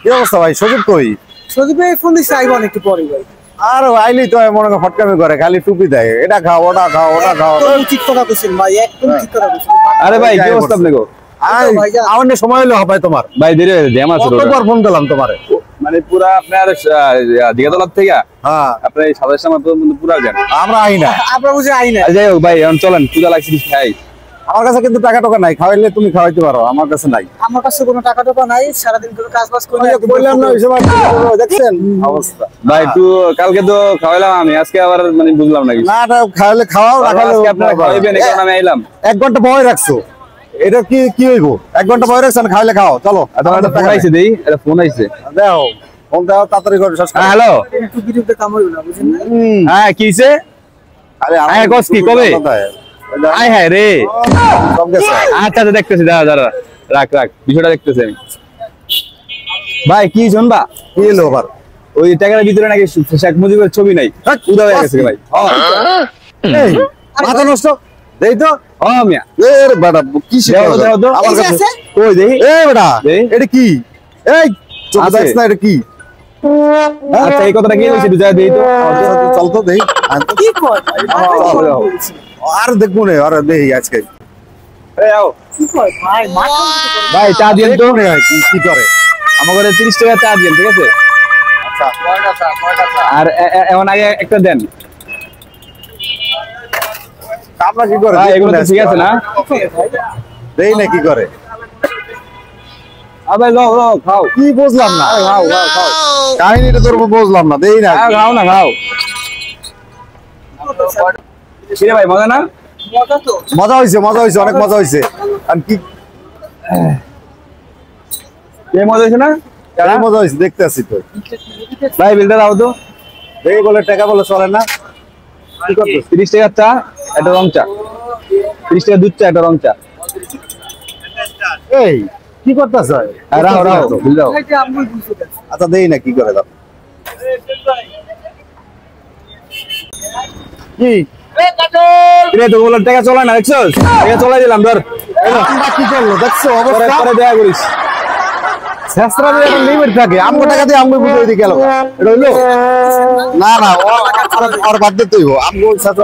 কি অবস্থা ভাই? সজীব কই? সজীব ভাই ফোন দিচ্ছে, আইবো একটু পরে ভাই। আর আইলি তো মনে কর ফটকামি করে, খালি টুপি দেয়, এটা খাও ওটা খাও ওটা খাও। ঠিক কথা বলছেন ভাই, একদম ঠিক কথা বলছেন। আরে ভাই কি অবস্থা আপনাকে? আমার সময় হলে হবে তোমার? ভাই দেরি হয়ে জ্যাম আছে। কতবার ফোন দিলাম তোমারে? মানে পুরা আপনার দিঘাতলার থেকে হ্যাঁ আপনার এই 27 মাস পর্যন্ত পুরা জ্যাম। আমরা আই না। আমরা বুঝে আই না। যাই হোক ভাই এখন চলেন, পূজা লাগছে কিছু খাই। আমার কাছে কিন্তু টাকা টাকা নাই, খাওয়াইলে তুমি খাওয়াইতে পারো, আমার কাছে নাই। আমার কাছে কোনো টাকা টাকা নাই, সারাদিন করে কাজ বাজ করি। বললাম না ওই সময় দেখছেন অবস্থা। ভাই একটু কালকে তো খাওয়াইলাম আমি, আজকে আবার মানে বুঝলাম না কিছু। না খাওয়াইলে খাওয়াও, না খাওয়াইলে আজকে আপনারা খাওয়াইবেন, এই কারণে আমি আইলাম। 1 ঘন্টা বয় রাখছো, এটা কি কি হইব? 1 ঘন্টা বয় রাখছেন, খাওয়াইলে খাও। চলো তোমার একটা ফোন আইছে, দেই এটা ফোন আইছে। দাও ফোন দাও, তাড়াতাড়ি করে শেষ করো। হ্যালো একটু বিরুদ্ধে কাম হইলো না, বুঝেন না? হ্যাঁ কি হইছে? আরে হ্যাঁ, কস কি, কবে? আয় হায় রে। সব গেছে। আচ্ছা আচ্ছা দেখতেছি, দাঁড়া দাঁড়া, রাখ রাখ, বিষয়টা দেখতেছি আমি। ভাই কি শুনবা? কি হলো আবার? ওই টাকার ভিতরে নাকি শেখ মুজিবের ছবি নাই, উদা হয়ে গেছে ভাই। এই মাথা নষ্ট দেই তো। ও মিয়া এর বেটা কি দাও শিখে দাও দাও। আমার এই যে কাছে আছে? কই দেই? এই বেটা দেই। এটা কি? এই চোখ আছে। দেখছ না এটা কি? আচ্ছা এই কথাটা কি হইছে বুঝাই দেই তো। চল তো দেই। কি কয়? আর দেখবো না, আর দেই আজকে। এই আও কি কয় ভাই? মাথা ভাই চা দিন তো। কি করে? আমার ঘরে 30 টাকা চা দিন, ঠিক আছে? আচ্ছা কয়টা চা? আর এমন আগে একটা দেন। আমরা কি করে? ভাই এগুলো তো ঠিক আছে না? দেই না কি করে? আবে লও লও খাও। কি বুঝলাম না। খাও খাও খাও। কাহিনীটা তোর বুঝলাম না, দেই না। খাও না খাও। কি রে ভাই মজা না? মজা তো। মজা হইছে, মজা হইছে, অনেক মজা হইছে। আর কি কে মজা হইছে না? কেন মজা হইছে দেখতে আসি তো। ভাই বিলটা দাও তো। দেই বলে টাকা বলে চলে না। কি করছিস? 30 টাকার চা, একটা রং চা। 30 টাকা দুধ চা, একটা রং চা। এই কি করতেছ? রাও রাও বিল দাও। এটা আমি বুঝতে পারছি। আচ্ছা দেই না কি করে দাও। কি রে তো বলার টাকা চলে না, দেখছস? টাকা চলাই দিলাম ধর। আমরা কি করলো দেখছো পরে অবস্থা? পরে দেয়া করিস। শেষরা দিয়ে এখন লিমিট থাকে, আমগো টাকা দিয়ে আমগো বুঝাই দি গেল। এটা হইলো না না, আর বাদ দিতে হইব আমগো শেষরা